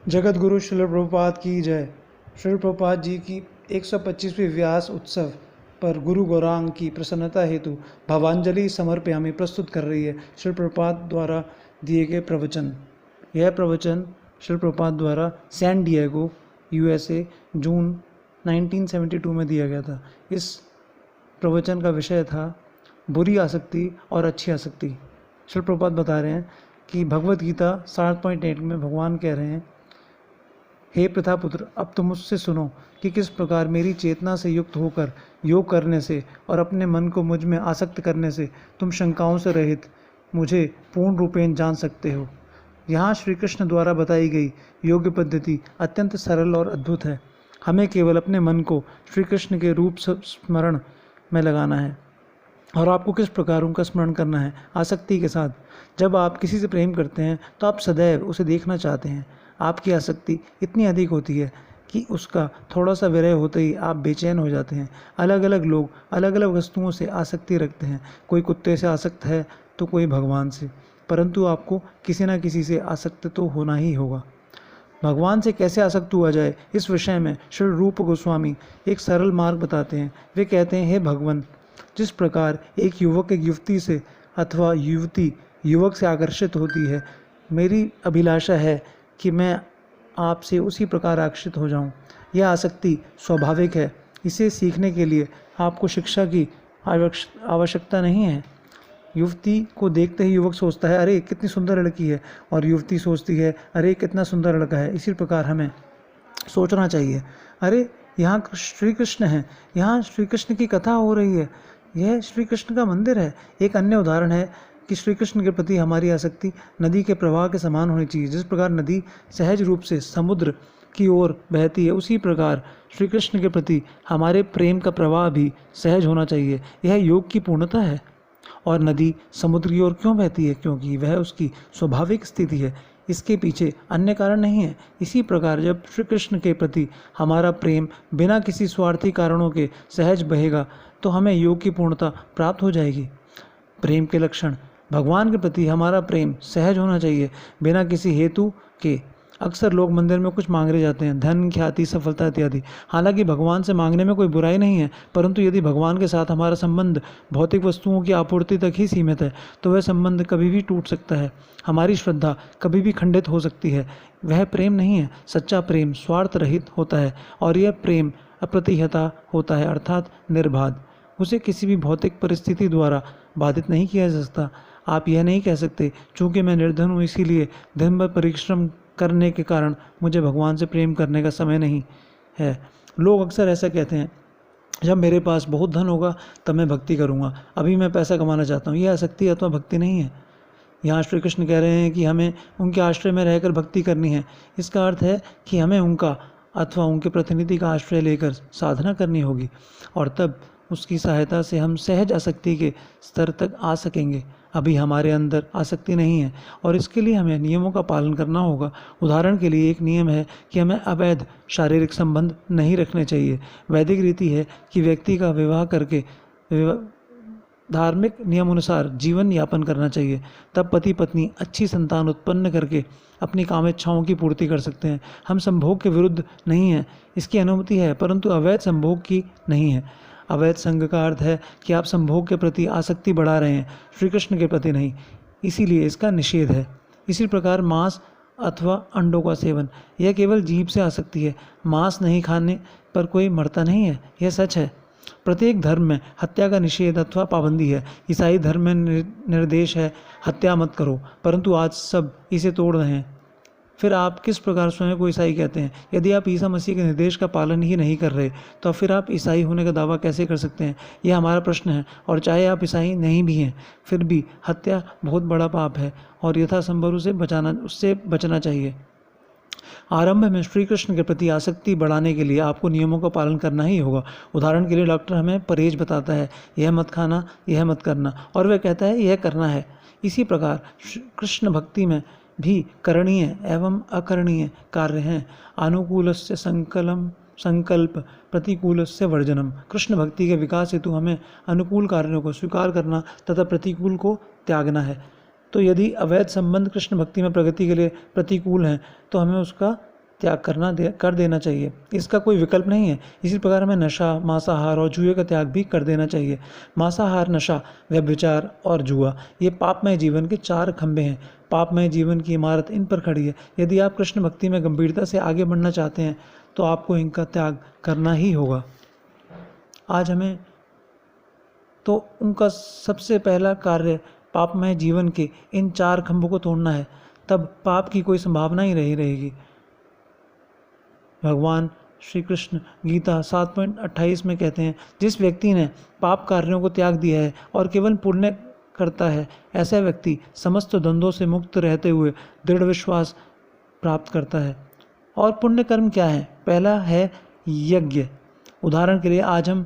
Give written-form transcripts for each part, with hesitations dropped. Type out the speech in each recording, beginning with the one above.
जगत गुरु श्रील प्रभुपाद की जय। श्रील प्रभुपाद जी की 125वीं व्यास उत्सव पर गुरु गौरांग की प्रसन्नता हेतु भावांजलि समर्पयामि प्रस्तुत कर रही है श्रील प्रभुपाद द्वारा दिए गए प्रवचन। यह प्रवचन श्रील प्रभुपाद द्वारा सैन डिएगो यूएसए जून 1972 में दिया गया था। इस प्रवचन का विषय था बुरी आसक्ति और अच्छी आसक्ति। श्रील प्रभुपाद बता रहे हैं कि भगवत गीता 7.8 में भगवान कह रहे हैं, हे प्रथापुत्र, अब तुम मुझसे सुनो कि किस प्रकार मेरी चेतना से युक्त होकर योग करने से और अपने मन को मुझ में आसक्त करने से तुम शंकाओं से रहित मुझे पूर्ण रूपेण जान सकते हो। यहाँ श्री कृष्ण द्वारा बताई गई योग पद्धति अत्यंत सरल और अद्भुत है। हमें केवल अपने मन को श्री कृष्ण के रूप स्मरण में लगाना है। और आपको किस प्रकार उनका स्मरण करना है? आसक्ति के साथ। जब आप किसी से प्रेम करते हैं तो आप सदैव उसे देखना चाहते हैं। आपकी आसक्ति इतनी अधिक होती है कि उसका थोड़ा सा विरह होते ही आप बेचैन हो जाते हैं। अलग अलग लोग अलग अलग वस्तुओं से आसक्ति रखते हैं। कोई कुत्ते से आसक्त है तो कोई भगवान से, परंतु आपको किसी न किसी से आसक्त तो होना ही होगा। भगवान से कैसे आसक्त हुआ जाए, इस विषय में श्री रूप गोस्वामी एक सरल मार्ग बताते हैं। वे कहते हैं, हे भगवान, जिस प्रकार एक युवक एक युवती से अथवा युवती युवक से आकर्षित होती है, मेरी अभिलाषा है कि मैं आपसे उसी प्रकार आकर्षित हो जाऊं। यह आसक्ति स्वाभाविक है। इसे सीखने के लिए आपको शिक्षा की आवश्यकता नहीं है। युवती को देखते ही युवक सोचता है, अरे कितनी सुंदर लड़की है, और युवती सोचती है, अरे कितना सुंदर लड़का है। इसी प्रकार हमें सोचना चाहिए, अरे यहाँ श्री कृष्ण है, यहाँ श्री कृष्ण की कथा हो रही है, यह श्री कृष्ण का मंदिर है। एक अन्य उदाहरण है कि श्री कृष्ण के प्रति हमारी आसक्ति नदी के प्रवाह के समान होनी चाहिए। जिस प्रकार नदी सहज रूप से समुद्र की ओर बहती है, उसी प्रकार श्री कृष्ण के प्रति हमारे प्रेम का प्रवाह भी सहज होना चाहिए। यह योग की पूर्णता है। और नदी समुद्र की ओर क्यों बहती है? क्योंकि वह उसकी स्वाभाविक स्थिति है। इसके पीछे अन्य कारण नहीं है। इसी प्रकार जब श्री कृष्ण के प्रति हमारा प्रेम बिना किसी स्वार्थी कारणों के सहज बहेगा तो हमें योग की पूर्णता प्राप्त हो जाएगी। प्रेम के लक्षण। भगवान के प्रति हमारा प्रेम सहज होना चाहिए, बिना किसी हेतु के। अक्सर लोग मंदिर में कुछ मांगने जाते हैं, धन, ख्याति, सफलता इत्यादि। हालांकि भगवान से मांगने में कोई बुराई नहीं है, परंतु यदि भगवान के साथ हमारा संबंध भौतिक वस्तुओं की आपूर्ति तक ही सीमित है तो वह संबंध कभी भी टूट सकता है। हमारी श्रद्धा कभी भी खंडित हो सकती है। वह प्रेम नहीं है। सच्चा प्रेम स्वार्थ रहित होता है और यह प्रेम अप्रतिहता होता है, अर्थात निर्बाध। उसे किसी भी भौतिक परिस्थिति द्वारा बाधित नहीं किया जा सकता। आप यह नहीं कह सकते, चूँकि मैं निर्धन हूँ इसीलिए दिन भर परिश्रम करने के कारण मुझे भगवान से प्रेम करने का समय नहीं है। लोग अक्सर ऐसा कहते हैं, जब मेरे पास बहुत धन होगा तब मैं भक्ति करूँगा, अभी मैं पैसा कमाना चाहता हूँ। यह आसक्ति अथवा भक्ति नहीं है। यहाँ श्री कृष्ण कह रहे हैं कि हमें उनके आश्रय में रहकर भक्ति करनी है। इसका अर्थ है कि हमें उनका अथवा उनके प्रतिनिधि का आश्रय लेकर साधना करनी होगी, और तब उसकी सहायता से हम सहज आसक्ति के स्तर तक आ सकेंगे। अभी हमारे अंदर आसक्ति नहीं है और इसके लिए हमें नियमों का पालन करना होगा। उदाहरण के लिए एक नियम है कि हमें अवैध शारीरिक संबंध नहीं रखने चाहिए। वैदिक रीति है कि व्यक्ति का विवाह करके धार्मिक नियमानुसार जीवन यापन करना चाहिए। तब पति पत्नी अच्छी संतान उत्पन्न करके अपनी कामेच्छाओं की पूर्ति कर सकते हैं। हम संभोग के विरुद्ध नहीं हैं, इसकी अनुमति है, परंतु अवैध संभोग की नहीं है। अवैध संग का अर्थ है कि आप संभोग के प्रति आसक्ति बढ़ा रहे हैं, श्री कृष्ण के प्रति नहीं, इसीलिए इसका निषेध है। इसी प्रकार मांस अथवा अंडों का सेवन, यह केवल जीभ से आसक्ति है। मांस नहीं खाने पर कोई मरता नहीं है, यह सच है। प्रत्येक धर्म में हत्या का निषेध अथवा पाबंदी है। ईसाई धर्म में निर्देश है, हत्या मत करो, परंतु आज सब इसे तोड़ रहे हैं। फिर आप किस प्रकार स्वयं को ईसाई कहते हैं? यदि आप ईसा मसीह के निर्देश का पालन ही नहीं कर रहे तो फिर आप ईसाई होने का दावा कैसे कर सकते हैं? यह हमारा प्रश्न है। और चाहे आप ईसाई नहीं भी हैं, फिर भी हत्या बहुत बड़ा पाप है और यथासंभव उससे बचना चाहिए। आरंभ में श्री कृष्ण के प्रति आसक्ति बढ़ाने के लिए आपको नियमों का पालन करना ही होगा। उदाहरण के लिए डॉक्टर हमें परहेज बताता है, यह मत खाना, यह मत करना, और वह कहता है यह करना है। इसी प्रकार कृष्ण भक्ति में भी करणीय एवं अकरणीय कार्य हैं। अनुकूलस्य संकल्प, प्रतिकूलस्य वर्जनम। कृष्ण भक्ति के विकास हेतु हमें अनुकूल कार्यों को स्वीकार करना तथा प्रतिकूल को त्यागना है। तो यदि अवैध संबंध कृष्ण भक्ति में प्रगति के लिए प्रतिकूल हैं तो हमें उसका त्याग कर देना चाहिए। इसका कोई विकल्प नहीं है। इसी प्रकार हमें नशा, मांसाहार और जुए का त्याग भी कर देना चाहिए। मांसाहार, नशा, व्यभिचार और जुआ, ये पापमय जीवन के 4 खंभे हैं। पापमय जीवन की इमारत इन पर खड़ी है। यदि आप कृष्ण भक्ति में गंभीरता से आगे बढ़ना चाहते हैं तो आपको इनका त्याग करना ही होगा। आज हमें तो उनका सबसे पहला कार्य पापमय जीवन के इन 4 खंभों को तोड़ना है, तब पाप की कोई संभावना ही नहीं रहेगी। भगवान श्री कृष्ण गीता 7.28 में कहते हैं, जिस व्यक्ति ने पाप कार्यों को त्याग दिया है और केवल पुण्य करता है, ऐसा व्यक्ति समस्त द्वंद्वों से मुक्त रहते हुए दृढ़ विश्वास प्राप्त करता है। और पुण्य कर्म क्या है? पहला है यज्ञ। उदाहरण के लिए आज हम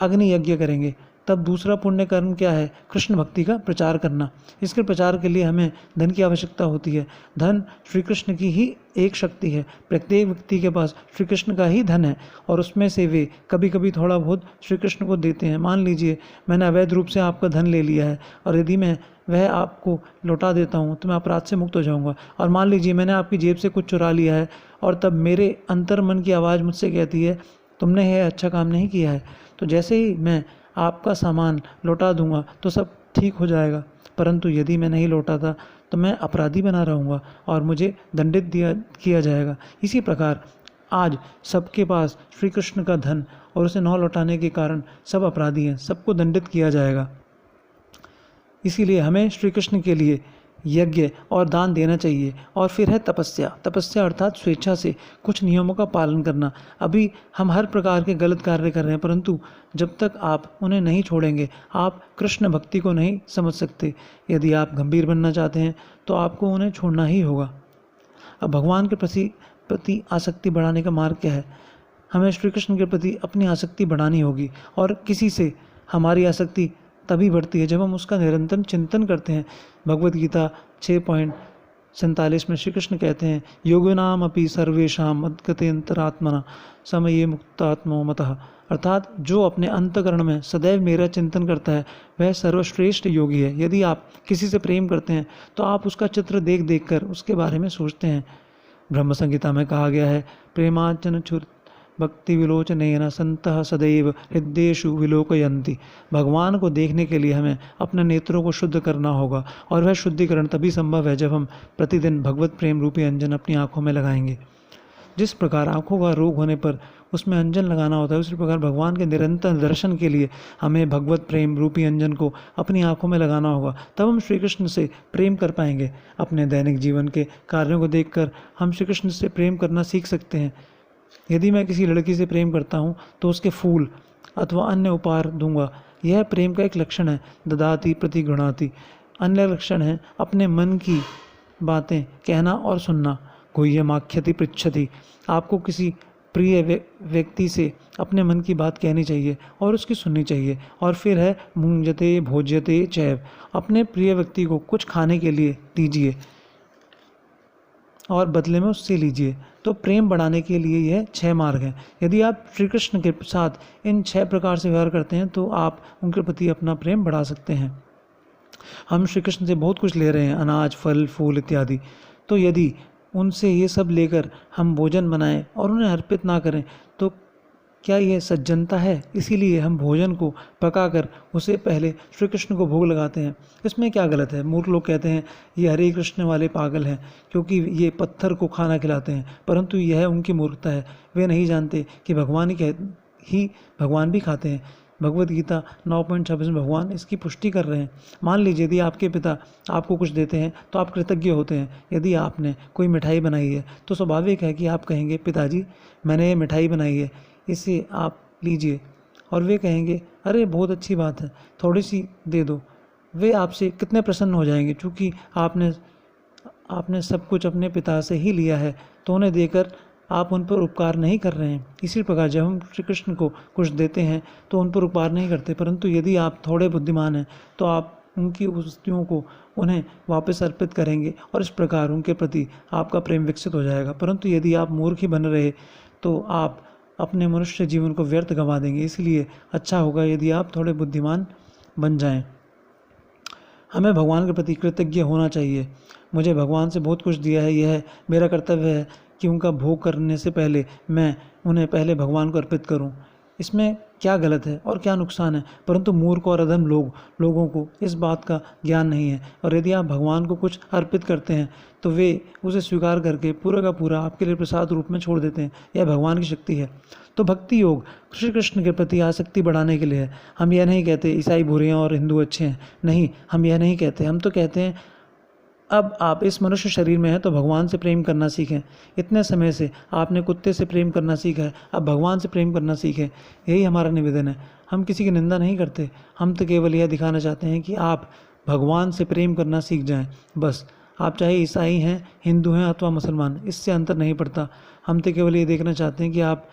अग्नि यज्ञ करेंगे। तब दूसरा पुण्य कर्म क्या है? कृष्ण भक्ति का प्रचार करना। इसके प्रचार के लिए हमें धन की आवश्यकता होती है। धन श्री कृष्ण की ही एक शक्ति है। प्रत्येक व्यक्ति के पास श्री कृष्ण का ही धन है और उसमें से वे कभी कभी थोड़ा बहुत श्री कृष्ण को देते हैं। मान लीजिए मैंने अवैध रूप से आपका धन ले लिया है और यदि मैं वह आपको लौटा देता हूँ तो मैं अपराध से मुक्त हो जाऊँगा। और मान लीजिए मैंने आपकी जेब से कुछ चुरा लिया है और तब मेरे अंतर मन की आवाज़ मुझसे कहती है तुमने यह अच्छा काम नहीं किया है, तो जैसे ही मैं आपका सामान लौटा दूंगा तो सब ठीक हो जाएगा। परंतु यदि मैं नहीं लौटाता तो मैं अपराधी बना रहूँगा और मुझे दंडित किया जाएगा। इसी प्रकार आज सबके पास श्री कृष्ण का धन और उसे न लौटाने के कारण सब अपराधी हैं, सबको दंडित किया जाएगा। इसीलिए हमें श्री कृष्ण के लिए यज्ञ और दान देना चाहिए। और फिर है तपस्या। तपस्या अर्थात स्वेच्छा से कुछ नियमों का पालन करना। अभी हम हर प्रकार के गलत कार्य कर रहे हैं, परंतु जब तक आप उन्हें नहीं छोड़ेंगे आप कृष्ण भक्ति को नहीं समझ सकते। यदि आप गंभीर बनना चाहते हैं तो आपको उन्हें छोड़ना ही होगा। अब भगवान के प्रति आसक्ति बढ़ाने का मार्ग क्या है? हमें श्री कृष्ण के प्रति अपनी आसक्ति बढ़ानी होगी। और किसी से हमारी आसक्ति तभी बढ़ती है जब हम उसका निरंतर चिंतन करते हैं। भगवत गीता 6.47 में श्री कृष्ण कहते हैं, योगिनाम अपि सर्वेषां मद्गतेऽन्तरात्मना समये मुक्तात्मो मतः। अर्थात जो अपने अंतकरण में सदैव मेरा चिंतन करता है वह सर्वश्रेष्ठ योगी है। यदि आप किसी से प्रेम करते हैं तो आप उसका चित्र देख देख कर उसके बारे में सोचते हैं। ब्रह्म संहिता में कहा गया है, प्रेमार्चन छुर भक्ति विलोचनेन संतः सदैव हृदयेषु विलोकयन्ति। भगवान को देखने के लिए हमें अपने नेत्रों को शुद्ध करना होगा और वह शुद्धिकरण तभी संभव है जब हम प्रतिदिन भगवत प्रेम रूपी अंजन अपनी आँखों में लगाएंगे। जिस प्रकार आँखों का रोग होने पर उसमें अंजन लगाना होता है, उसी प्रकार भगवान के निरंतर दर्शन के लिए हमें भगवत प्रेम रूपी अंजन को अपनी आँखों में लगाना होगा। तब हम श्री कृष्ण से प्रेम कर पाएंगे। अपने दैनिक जीवन के कार्यों को देखकर हम श्री कृष्ण से प्रेम करना सीख सकते हैं। यदि मैं किसी लड़की से प्रेम करता हूँ तो उसके फूल अथवा अन्य उपहार दूंगा। यह प्रेम का एक लक्षण है। ददाति प्रतिगृणाति। अन्य लक्षण है अपने मन की बातें कहना और सुनना। गुह्यमाख्यति पृच्छति। आपको किसी प्रिय व्यक्ति से अपने मन की बात कहनी चाहिए और उसकी सुननी चाहिए। और फिर है भुंजते भोज्यते चैव। अपने प्रिय व्यक्ति को कुछ खाने के लिए दीजिए और बदले में उससे लीजिए। तो प्रेम बढ़ाने के लिए यह 6 मार्ग हैं। यदि आप श्री कृष्ण के साथ इन 6 प्रकार से व्यवहार करते हैं तो आप उनके प्रति अपना प्रेम बढ़ा सकते हैं। हम श्री कृष्ण से बहुत कुछ ले रहे हैं, अनाज, फल, फूल इत्यादि। तो यदि उनसे ये सब लेकर हम भोजन बनाएं और उन्हें अर्पित ना करें तो क्या यह सज्जनता है? इसीलिए हम भोजन को पकाकर उसे पहले श्री कृष्ण को भोग लगाते हैं। इसमें क्या गलत है? मूर्ख लोग कहते हैं ये हरे कृष्ण वाले पागल हैं क्योंकि ये पत्थर को खाना खिलाते हैं, परंतु यह उनकी मूर्खता है। वे नहीं जानते कि भगवान भगवान भी खाते हैं। भगवत गीता 9.26 में भगवान इसकी पुष्टि कर रहे हैं। मान लीजिए यदि आपके पिता आपको कुछ देते हैं तो आप कृतज्ञ होते हैं। यदि आपने कोई मिठाई बनाई है तो स्वाभाविक है कि आप कहेंगे, पिताजी मैंने ये मिठाई बनाई है, इसे आप लीजिए। और वे कहेंगे, अरे बहुत अच्छी बात है, थोड़ी सी दे दो। वे आपसे कितने प्रसन्न हो जाएंगे। क्योंकि आपने सब कुछ अपने पिता से ही लिया है, तो उन्हें देकर आप उन पर उपकार नहीं कर रहे हैं। इसी प्रकार जब हम श्री कृष्ण को कुछ देते हैं तो उन पर उपकार नहीं करते, परंतु यदि आप थोड़े बुद्धिमान हैं तो आप उनकी वस्तुओं को उन्हें वापस अर्पित करेंगे और इस प्रकार उनके प्रति आपका प्रेम विकसित हो जाएगा। परंतु यदि आप मूर्ख ही बन रहे तो आप अपने मनुष्य जीवन को व्यर्थ गंवा देंगे। इसलिए अच्छा होगा यदि आप थोड़े बुद्धिमान बन जाएं। हमें भगवान के प्रति कृतज्ञ होना चाहिए। मुझे भगवान से बहुत कुछ दिया है, यह मेरा कर्तव्य है कि उनका भोग करने से पहले मैं उन्हें पहले भगवान को अर्पित करूं। इसमें क्या गलत है और क्या नुकसान है? परंतु मूर्ख और अधम लोगों को इस बात का ज्ञान नहीं है, और यदि आप भगवान को कुछ अर्पित करते हैं तो वे उसे स्वीकार करके पूरा का पूरा आपके लिए प्रसाद रूप में छोड़ देते हैं। यह भगवान की शक्ति है। तो भक्ति योग श्री कृष्ण के प्रति आसक्ति बढ़ाने के लिए है। हम यह नहीं कहते ईसाई बुरे हैं और हिंदू अच्छे हैं, नहीं, हम यह नहीं कहते। हम तो कहते हैं अब आप इस मनुष्य शरीर में हैं तो भगवान से प्रेम करना सीखें। इतने समय से आपने कुत्ते से प्रेम करना सीखा है, अब भगवान से प्रेम करना सीखें। यही हमारा निवेदन है। हम किसी की निंदा नहीं करते, हम तो केवल यह दिखाना चाहते हैं कि आप भगवान से प्रेम करना सीख जाएं। बस, आप चाहे ईसाई हैं, हिंदू हैं अथवा मुसलमान, इससे अंतर नहीं पड़ता। हम तो केवल ये देखना चाहते हैं कि आप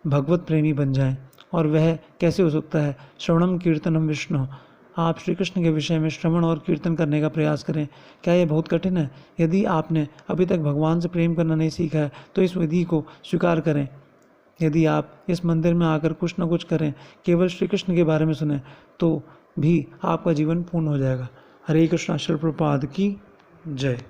भगवत प्रेमी बन जाएं। और वह कैसे हो सकता है? श्रवणम कीर्तनम विष्णु। आप श्री कृष्ण के विषय में श्रवण और कीर्तन करने का प्रयास करें। क्या यह बहुत कठिन है? यदि आपने अभी तक भगवान से प्रेम करना नहीं सीखा है तो इस विधि को स्वीकार करें। यदि आप इस मंदिर में आकर कुछ न कुछ करें, केवल श्री कृष्ण के बारे में सुने, तो भी आपका जीवन पूर्ण हो जाएगा। हरे कृष्णा। श्रील प्रभुपाद की जय।